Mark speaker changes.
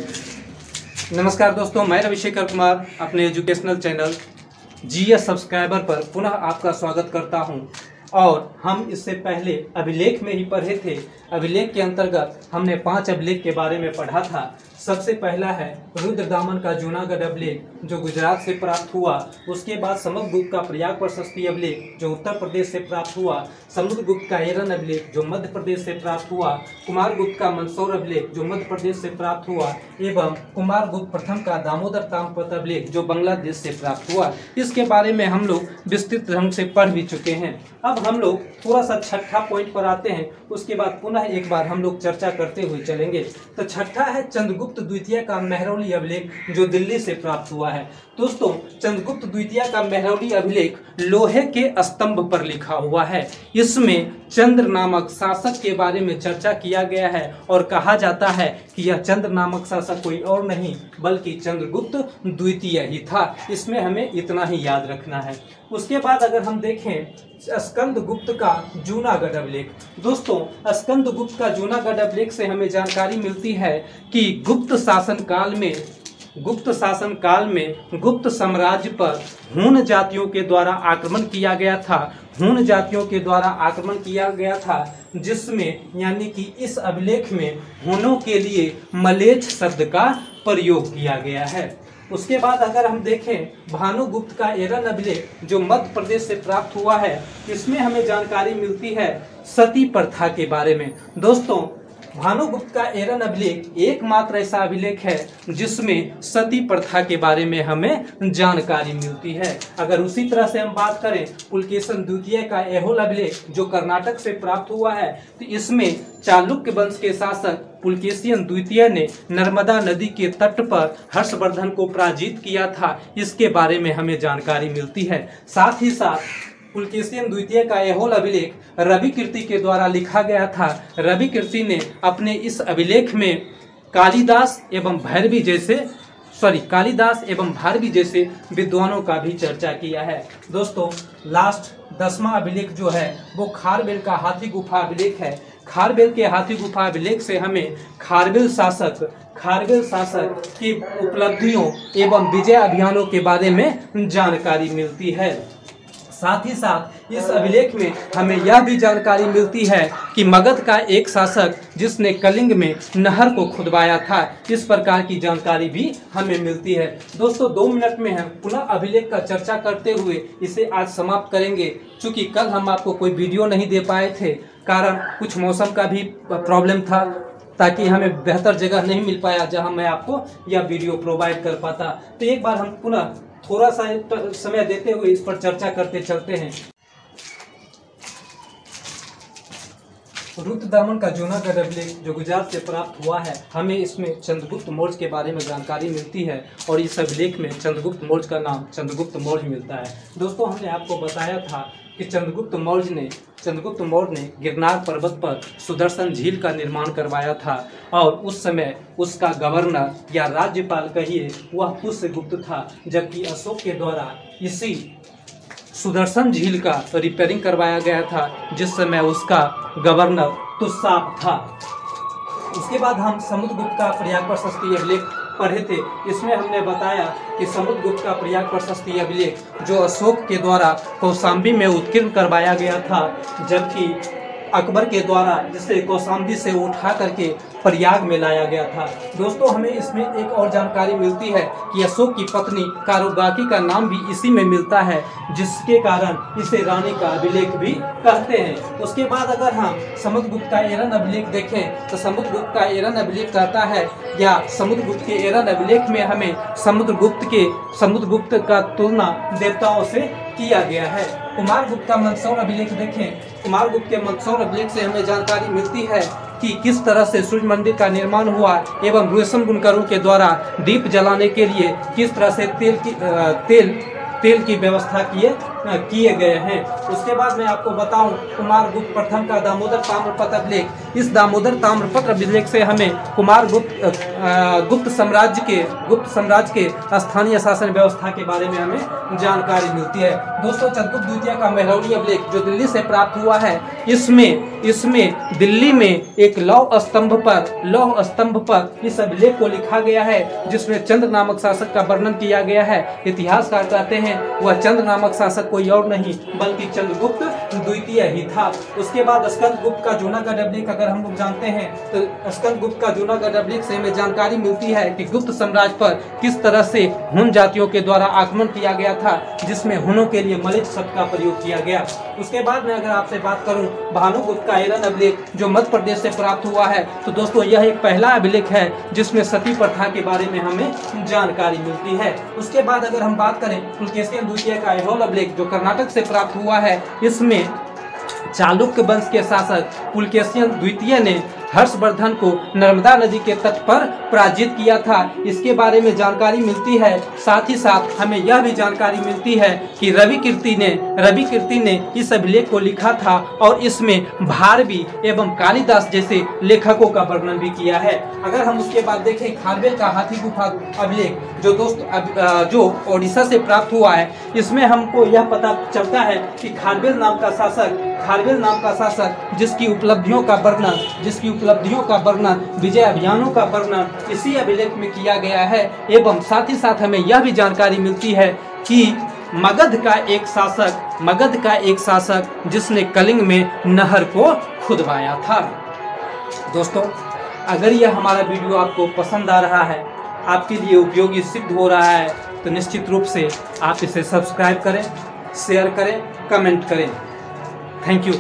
Speaker 1: नमस्कार दोस्तों, मैं रविशेखर कुमार अपने एजुकेशनल चैनल जीएस सब्सक्राइबर पर पुनः आपका स्वागत करता हूं। और हम इससे पहले अभिलेख में ही पढ़े थे। अभिलेख के अंतर्गत हमने 5 अभिलेख के बारे में पढ़ा था। सबसे पहला है रुद्रदामन का जूनागढ़ अभिलेख जो गुजरात से प्राप्त हुआ। उसके बाद समुद्रगुप्त का प्रयाग प्रशस्ति अभिलेख जो उत्तर प्रदेश से प्राप्त हुआ। समुद्रगुप्त का एरन अभिलेख जो मध्य प्रदेश से प्राप्त हुआ। कुमारगुप्त का मंदसौर अभिलेख जो मध्य प्रदेश से प्राप्त हुआ एवं कुमारगुप्त प्रथम का दामोदर ताम्रपत्र अभिलेख जो बांग्लादेश से प्राप्त हुआ। इसके बारे में हम लोग विस्तृत ढंग से पढ़ भी चुके हैं। अब हम लोग थोड़ा सा छठा पॉइंट पर आते हैं, उसके बाद पुनः एक बार हम लोग चर्चा करते हुए चलेंगे। तो छठा है चंद्रगुप्त द्वितीय का मेहरौली अभिलेख जो दिल्ली से प्राप्त हुआ है। दोस्तों, चंद्रगुप्त द्वितीय का मेहरौली अभिलेख लोहे के स्तंभ पर लिखा हुआ है। इसमें चंद्र नामक शासक के बारे में चर्चा किया गया है और कहा जाता है कि यह चंद्र नामक शासक कोई और नहीं बल्कि चंद्रगुप्त द्वितीय ही था। इसमें हमें इतना ही याद रखना है। उसके बाद अगर हम देखें स्कंदगुप्त का जूनागढ़ अभिलेख। दोस्तों, स्कंदगुप्त का जूनागढ़ अभिलेख से हमें जानकारी मिलती है कि गुप्त शासन काल में गुप्त साम्राज्य पर हूण जातियों के द्वारा आक्रमण किया गया था। हूण जातियों के द्वारा आक्रमण किया गया था, जिसमें यानी कि इस अभिलेख में हूणों के लिए मलेच्छ शब्द का प्रयोग किया गया है। उसके बाद अगर हम देखें भानुगुप्त का एरन अभिलेख जो मध्य प्रदेश से प्राप्त हुआ है, इसमें हमें जानकारी मिलती है सती प्रथा के बारे में। दोस्तों, भानुगुप्त का एरन अभिलेख एकमात्र ऐसा अभिलेख है जिसमें सती प्रथा के बारे में हमें जानकारी मिलती है। अगर उसी तरह से हम बात करें पुलकेशन द्वितीय का ऐहोल अभिलेख जो कर्नाटक से प्राप्त हुआ है, तो इसमें चालुक्य वंश के शासक पुलकेशियन द्वितीय ने नर्मदा नदी के तट पर हर्षवर्धन को पराजित किया था। इसके बारे में हमें जानकारी मिलती है। साथ ही साथ पुलकेशियन द्वितीय का ऐहोल अभिलेख रविकीर्ति के द्वारा लिखा गया था। रविकीर्ति ने अपने इस अभिलेख में कालिदास एवं भारवी जैसे विद्वानों का भी चर्चा किया है। दोस्तों, लास्ट 10वां अभिलेख जो है वो खारवेल का हाथी गुफा अभिलेख है। खारवेल के हाथी गुफा अभिलेख से हमें खारवेल शासक की उपलब्धियों एवं विजय अभियानों के बारे में जानकारी मिलती है। साथ ही साथ इस अभिलेख में हमें यह भी जानकारी मिलती है कि मगध का एक शासक जिसने कलिंग में नहर को खुदवाया था, इस प्रकार की जानकारी भी हमें मिलती है। दोस्तों, 2 मिनट में हम पुनः अभिलेख का चर्चा करते हुए इसे आज समाप्त करेंगे। चूँकि कल हम आपको कोई वीडियो नहीं दे पाए थे, कारण कुछ मौसम का भी प्रॉब्लम था, ताकि हमें बेहतर जगह नहीं मिल पाया जहां मैं आपको यह वीडियो प्रोवाइड कर पाता। तो एक बार हम पुनः थोड़ा सा समय देते हुए इस पर चर्चा करते चलते हैं। रुद्रदामन का जूनागढ़ अभिलेख जो गुजरात से प्राप्त हुआ है, हमें इसमें चंद्रगुप्त मौर्य के बारे में जानकारी मिलती है और इस अभिलेख में चंद्रगुप्त मौर्य का नाम चंद्रगुप्त मौर्य मिलता है। दोस्तों, हमने आपको बताया था कि चंद्रगुप्त मौर्य ने गिरनार पर्वत पर सुदर्शन झील का निर्माण करवाया था और उस समय उसका गवर्नर या राज्यपाल कहिए वह पुष्यगुप्त था, जबकि अशोक के द्वारा इसी सुदर्शन झील का रिपेयरिंग करवाया गया था, जिस समय उसका गवर्नर तुषाप था। उसके बाद हम समुद्रगुप्त का प्रयाग प्रशस्ति अभिलेख पढ़े थे। इसमें हमने बताया कि समुद्रगुप्त का प्रयाग प्रशस्ति अभिलेख जो अशोक के द्वारा कौशाम्बी में उत्कीर्ण करवाया गया था, जबकि अकबर के द्वारा जिसे कौशाम्बी से उठा करके प्रयाग में लाया गया था। दोस्तों, हमें इसमें एक और जानकारी मिलती है कि अशोक की पत्नी कारुबाकी का नाम भी इसी में मिलता है, जिसके कारण इसे रानी का अभिलेख भी कहते हैं। उसके बाद अगर हम समुद्रगुप्त का एरन अभिलेख देखें तो समुद्रगुप्त का एरन अभिलेख कहता है या समुद्रगुप्त के एरन अभिलेख में हमें समुद्रगुप्त का तुलना देवताओं से किया गया है। कुमारगुप्त का मंदसौर अभिलेख देखें। कुमारगुप्त के मंदसौर अभिलेख से हमें जानकारी मिलती है कि किस तरह से सूर्य मंदिर का निर्माण हुआ एवं रेशम बुनकरों के द्वारा दीप जलाने के लिए किस तरह से तेल की व्यवस्था किए किए गए हैं। उसके बाद मैं आपको बताऊं कुमार गुप्त प्रथम का दामोदर ताम्रपत्र अभिलेख। इस दामोदर ताम्रपत्र अभिलेख से हमें कुमार गुप्त साम्राज्य के स्थानीय शासन व्यवस्था के बारे में हमें जानकारी मिलती है। दोस्तों चंद्रगुप्त द्वितीय का मेहरौली अभिलेख जो दिल्ली से प्राप्त हुआ है, इसमें दिल्ली में एक लौह स्तंभ पर इस अभिलेख को लिखा गया है, जिसमें चंद्र नामक शासक का वर्णन किया गया है। इतिहासकार कहते हैं वह चंद्र नामक शासक कोई और नहीं बल्कि चंद्रगुप्त द्वितीय ही था। उसके बाद स्कंदगुप्त का जूनागढ़ अभिलेख अगर हम लोग जानते हैं तो स्कंदगुप्त का जूनागढ़ अभिलेख से हमें जानकारी मिलती है कि गुप्त साम्राज्य पर किस तरह से हुन जातियों के द्वारा आक्रमण किया गया था, जिसमें हुनों के लिए मलिक शब्द का प्रयोग किया गया। उसके बाद में अगर आपसे बात करूं भानुगुप्त का एरन अभिलेख जो मध्य प्रदेश से प्राप्त हुआ है, तो दोस्तों यह एक पहला अभिलेख है जिसमें सती प्रथा के बारे में हमें जानकारी मिलती है। उसके बाद अगर हम बात करें पुलकेशिन द्वितीय का ऐहोल अभिलेख जो कर्नाटक से प्राप्त हुआ है, इसमें चालुक्य वंश के शासक पुलकेशिन द्वितीय ने हर्षवर्धन को नर्मदा नदी के तट पर पराजित किया था, इसके बारे में जानकारी मिलती है। साथ ही साथ हमें यह भी जानकारी मिलती है कि रवि कीर्ति ने इस अभिलेख को लिखा था और इसमें भारवी एवं कालिदास जैसे लेखकों का वर्णन भी किया है। अगर हम उसके बाद देखें खारवेल का हाथी गुफा अभिलेख जो ओडिशा से प्राप्त हुआ है, इसमें हमको यह पता चलता है कि खारवेल नाम का शासक जिसकी उपलब्धियों का वर्णन विजय अभियानों का वर्णन इसी अभिलेख में किया गया है। एवं साथ ही साथ हमें यह भी जानकारी मिलती है कि मगध का एक शासक जिसने कलिंग में नहर को खुदवाया था। दोस्तों अगर यह हमारा वीडियो आपको पसंद आ रहा है, आपके लिए उपयोगी सिद्ध हो रहा है, तो निश्चित रूप से आप इसे सब्सक्राइब करें, शेयर करें, कमेंट करें। Thank you.